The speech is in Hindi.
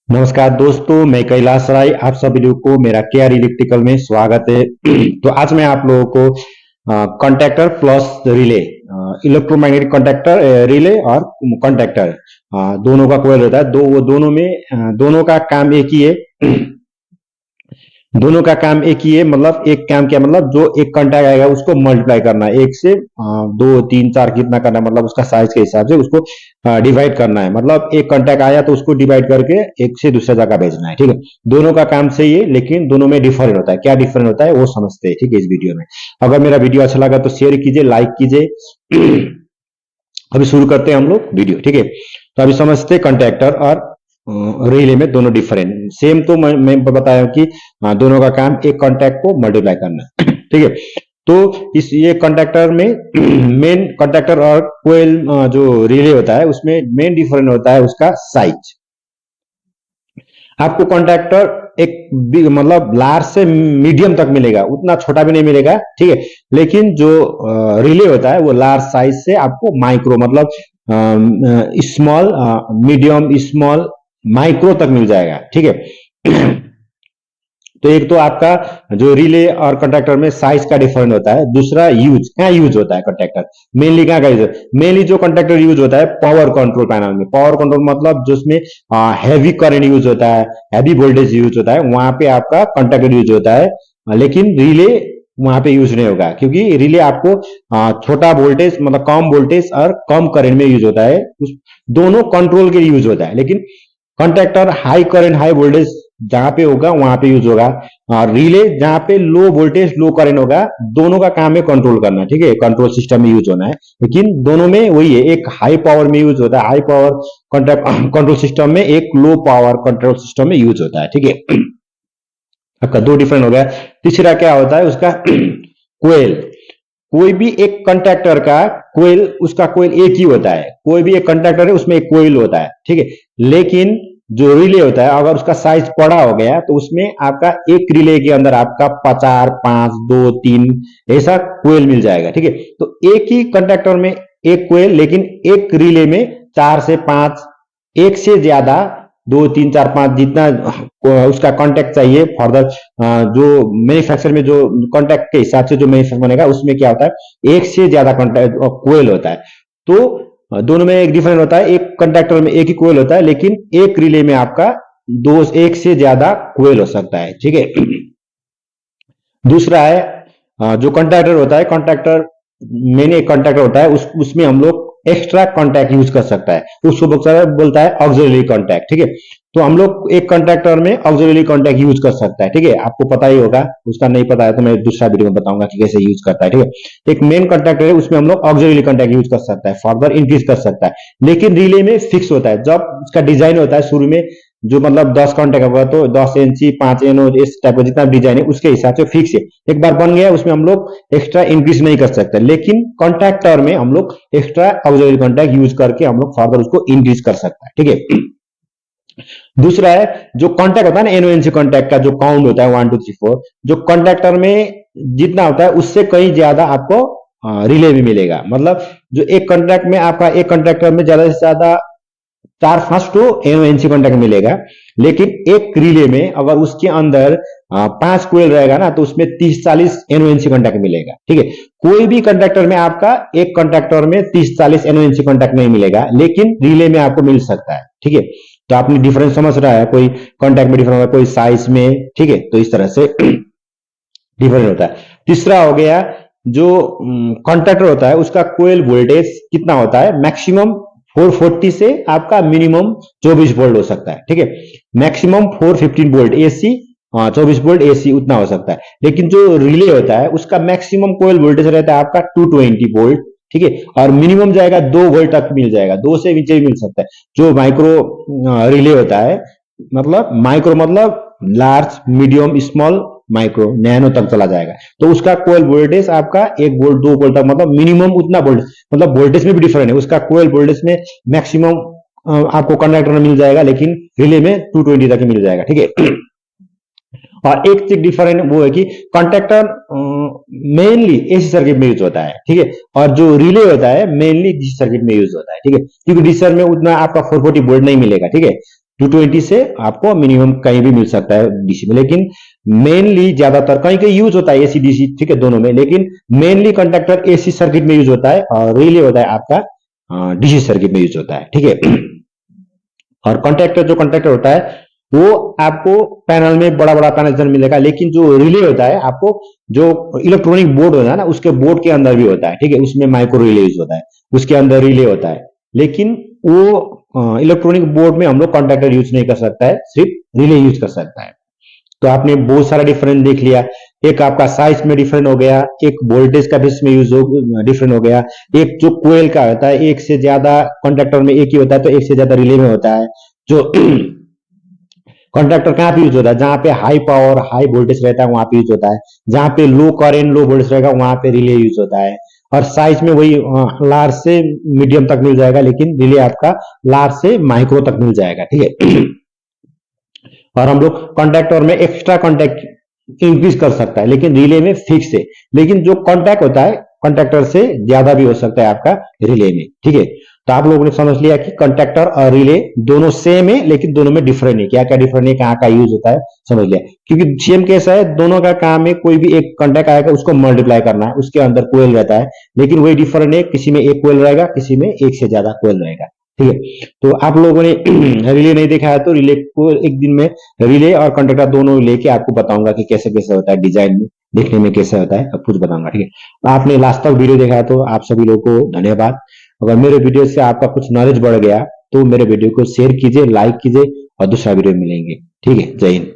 नमस्कार दोस्तों, मैं कैलाश राय आप सभी लोगों को मेरा केआर इलेक्ट्रिकल में स्वागत है। तो आज मैं आप लोगों को contactor plus relay, electromagnetic contactor, relay और कॉन्टैक्टर, दोनों का कोयल होता है। वो दोनों में दोनों का काम एक ही है। दोनों का काम एक ही है, मतलब एक काम क्या, मतलब जो एक कॉन्टैक्ट आएगा उसको मल्टीप्लाई करना है, एक से दो तीन चार कितना करना है, मतलब उसका साइज के हिसाब से उसको डिवाइड करना है। मतलब एक कॉन्टैक्ट आया तो उसको डिवाइड करके एक से दूसरे जगह भेजना है। ठीक है, दोनों का काम सही है, लेकिन दोनों में डिफरेंट होता है। क्या डिफरेंट होता है वो समझते हैं, ठीक है, इस वीडियो में। अगर मेरा वीडियो अच्छा लगा तो शेयर कीजिए, लाइक कीजिए। अभी शुरू करते हैं हम लोग वीडियो, ठीक है। तो अभी समझते हैं कॉन्टैक्टर और रिले में दोनों डिफरेंट। सेम तो मैं बताया कि दोनों का काम एक कॉन्टैक्ट को मल्टीप्लाई करना है। ठीक है, तो इस ये कॉन्टैक्टर में मेन कॉन्टैक्टर और कोयल जो रिले होता है उसमें मेन डिफरेंट होता है उसका साइज। आपको कॉन्ट्रैक्टर एक मतलब लार्ज से मीडियम तक मिलेगा, उतना छोटा भी नहीं मिलेगा, ठीक है। लेकिन जो रिले होता है वो लार्ज साइज से आपको माइक्रो, मतलब स्मॉल, मीडियम, स्मॉल, माइक्रो तक मिल जाएगा, ठीक है। तो एक तो आपका जो रिले और कंडक्टर में साइज का डिफरेंट होता है। दूसरा यूज, क्या यूज होता है कंडक्टर मेनली, क्या का यूज, मेनली जो कंडक्टर यूज होता है पावर कंट्रोल पैनल में। पावर कंट्रोल मतलब जो उसमें हैवी करंट यूज होता है, हैवी वोल्टेज यूज होता है, वहां पे आपका कंडक्टर यूज होता है। लेकिन रिले वहां पे यूज नहीं होगा, क्योंकि रिले आपको छोटा वोल्टेज, मतलब कम वोल्टेज और कम करंट में यूज होता है। दोनों कंट्रोल के लिए यूज होता है। लेकिन conductor high current high voltage जहां पे होगा वहां पे यूज होगा, और रिले जहां पे लो वोल्टेज लो करंट होगा। दोनों का काम है कंट्रोल करना, ठीक है, कंट्रोल सिस्टम में यूज होना है। लेकिन दोनों में वही है, एक हाई पावर में यूज होता है, हाई पावर कंट्रोल सिस्टम में, एक लो पावर कंट्रोल सिस्टम में यूज होता है, ठीक है। आपका दो डिफरेंट हो गया। तीसरा क्या होता है उसका कोयल। कोई भी एक कंडक्टर का कोयल, उसका कोयल एक ही होता है। कोई भी एक कंडक्टर है उसमें एक कोयल होता है, ठीक है। लेकिन जो रिले होता है, अगर उसका साइज बड़ा हो गया तो उसमें आपका एक रिले के अंदर आपका 4 5 2 3 ऐसा कोयल मिल जाएगा, ठीक है। तो एक ही कंडक्टर में एक कोयल, लेकिन एक रिले में 4 से 5, एक से ज्यादा, 2 3 4 5 जितना उसका कॉन्टेक्ट चाहिए फर्दर, जो मैन्युफैक्चर में जो कॉन्टेक्ट के हिसाब से जो मैन्युफैक्चर बनेगा उसमें क्या होता है, एक से ज्यादा कॉन्टेक्ट कोयल होता है। तो दोनों में एक डिफरेंट होता है, एक कंडक्टर में एक ही कोयल होता है, लेकिन एक रिले में आपका दो, एक से ज्यादा कोयल हो सकता है, ठीक है। दूसरा है जो कॉन्ट्रैक्टर होता है, कॉन्ट्रैक्टर मेन एक कॉन्ट्रैक्टर होता है, उसमें हम लोग एक्स्ट्रा कॉन्टैक्ट यूज कर सकता है, उसको बोलता है ऑक्सिलरी कॉन्टैक्ट, ठीक है। तो हम लोग एक कॉन्ट्रैक्टर में ऑक्सिलरी कॉन्टैक्ट यूज कर सकता है, ठीक है। आपको पता ही होगा, उसका नहीं पता है तो मैं दूसरा वीडियो में बताऊंगा कि कैसे यूज करता है, ठीक है। एक मेन कॉन्ट्रैक्टर है, उसमें हम लोग ऑक्सिलरी कॉन्टैक्ट यूज कर सकता है, फर्दर इंक्रीज कर सकता है। लेकिन रिले में फिक्स होता है, जब उसका डिजाइन होता है शुरू में, जो मतलब 10 कॉन्टैक्ट होगा तो 10 इंची 5 एनो इस टाइप का जितना डिजाइन है उसके हिसाब से फिक्स है। एक बार बन गया उसमें हम लोग एक्स्ट्रा इंक्रीज नहीं कर सकते। लेकिन कॉन्टैक्टर में हम लोग एक्स्ट्रा ऑक्सिलरी कॉन्टैक्ट यूज करके हम लोग फर्दर उसको इंक्रीज कर सकते हैं, ठीक है। दूसरा है जो कॉन्टैक्ट होता है ना, एनओएनसी कॉन्टैक्ट का जो काउंट होता है 1 2 3 4, जो कॉन्टैक्टर में जितना होता है उससे कहीं ज्यादा आपको रिले भी मिलेगा। मतलब जो एक कॉन्ट्रैक्ट में आपका, एक कॉन्ट्रैक्टर में ज्यादा से ज्यादा 4 5 तो एनओएनसी कॉन्टैक्ट मिलेगा। लेकिन एक रिले में अगर उसके अंदर 5 कोयल रहेगा ना, तो उसमें 30 40 एनओएनसी कॉन्टैक्ट मिलेगा, ठीक है। कोई भी कंडक्टर में आपका एक कंडक्टर में 30 40 एनओएनसी कॉन्टैक्ट नहीं मिलेगा, लेकिन रिले में आपको मिल सकता है, ठीक है। तो आपने डिफरेंस समझ रहा है, कोई कॉन्टैक्ट में डिफरेंस होगा, कोई साइज में, ठीक है। तो इस तरह से डिफरेंट होता है। तीसरा हो गया जो कॉन्टैक्टर होता है उसका कोयल वोल्टेज कितना होता है, मैक्सिमम 440 से आपका मिनिमम 24 वोल्ट हो सकता है, ठीक है। Maximum 415 volt AC, 24 volt AC उतना हो सकता है। लेकिन जो रिले होता है उसका मैक्सिमम कोयल वोल्टेज रहता है आपका 220 वोल्ट, ठीक है। और मिनिमम जाएगा 2 वोल्ट तक मिल जाएगा, 2 से नीचे भी मिल सकता है। जो माइक्रो रिले होता है, मतलब माइक्रो मतलब large medium small micro nano तक चला जाएगा, तो उसका कोयल वोल्टेज आपका 1 वोल्ट 2 वोल्ट तक, मतलब मिनिमम उतना वोल्ट, मतलब वोल्टेज में भी डिफरेंट है। उसका कोयल वोल्टेज में मैक्सिमम आपको कंडक्टर में मिल जाएगा, लेकिन रिले में 220 तक मिल जाएगा, ठीक है। और एक चीज डिफरेंट वो है कि कंडक्टर मेनली एसी सर्किट में यूज होता है, ठीक है। और जो रिले होता है मेनली डीसी सर्किट में यूज होता है, ठीक है। क्योंकि डीसी में उतना आपका 440 वोल्ट नहीं मिलेगा, ठीक है। 220 से आपको मिनिमम कहीं भी मिल सकता है डीसी में, लेकिन मेनली ज्यादातर कहीं कहीं यूज होता है एसी डीसी, ठीक है, दोनों में, लेकिन मेनली कंडक्टर एसी सर्किट में यूज होता है और रिले होता है आपका डीसी सर्किट में यूज होता है, ठीक है। और कंडक्टर, जो कंडक्टर होता है वो आपको पैनल में बड़ा बड़ा पैनल जन मिलेगा, लेकिन जो रिले होता है आपको जो इलेक्ट्रॉनिक बोर्ड होता है ना, उसके बोर्ड के अंदर भी होता है, ठीक है, उसमें माइक्रो रिले यूज होता है, उसके अंदर रिले होता है, लेकिन वो इलेक्ट्रॉनिक बोर्ड में हम लोग कंडक्टर यूज नहीं कर सकता है, सिर्फ रिले यूज कर सकता है। तो आपने बहुत सारा डिफरेंस देख लिया, एक आपका साइज में डिफरेंट हो गया, एक वोल्टेज का बेस में यूज हो डिफरेंट हो गया, एक जो कोयल का होता है एक से ज्यादा कंडक्टर में एक ही होता है तो एक से ज्यादा रिले में होता है। जो कंडक्टर कहाँ पे यूज होता है, जहां पे हाई पावर हाई वोल्टेज रहता है वहां पे यूज होता है, जहां पे लो करेंट लो वोल्टेज रहेगा वहां पे रिले यूज होता है। और साइज में वही लार्ज से मीडियम तक मिल जाएगा, लेकिन रिले आपका लार्ज से माइक्रो तक मिल जाएगा, ठीक है। और हम लोग कॉन्टैक्टर में एक्स्ट्रा कॉन्टैक्ट इंक्रीज कर सकता है, लेकिन रिले में फिक्स है, लेकिन जो कॉन्टैक्ट होता है कॉन्टैक्टर से ज्यादा भी हो सकता है आपका रिले में, ठीक है। तो आप लोगों ने समझ लिया कि कॉन्टैक्टर और रिले दोनों सेम है, लेकिन दोनों में डिफरेंट है, क्या क्या डिफरेंट है, कहाँ का यूज होता है, समझ लिया। क्योंकि सेम कैसा है, दोनों का काम है, कोई भी एक कॉन्टैक्ट आएगा उसको मल्टीप्लाई करना है, उसके अंदर कोयल रहता है, लेकिन वही डिफरेंट है, किसी में एक कोयल रहेगा, किसी में एक से ज्यादा कोयल रहेगा, ठीक है। तो आप लोगों ने रिले नहीं देखा है तो रिले को एक दिन में रिले और कंडक्टर दोनों लेके आपको बताऊंगा कि कैसे कैसे होता है, डिजाइन में देखने में कैसा होता है, सब कुछ बताऊंगा, ठीक है। तो आपने लास्ट तक वीडियो देखा है तो आप सभी लोगों को धन्यवाद। अगर मेरे वीडियो से आपका कुछ नॉलेज बढ़ गया तो मेरे वीडियो को शेयर कीजिए, लाइक कीजिए और दूसरा वीडियो मिलेंगे, ठीक है। जय हिंद।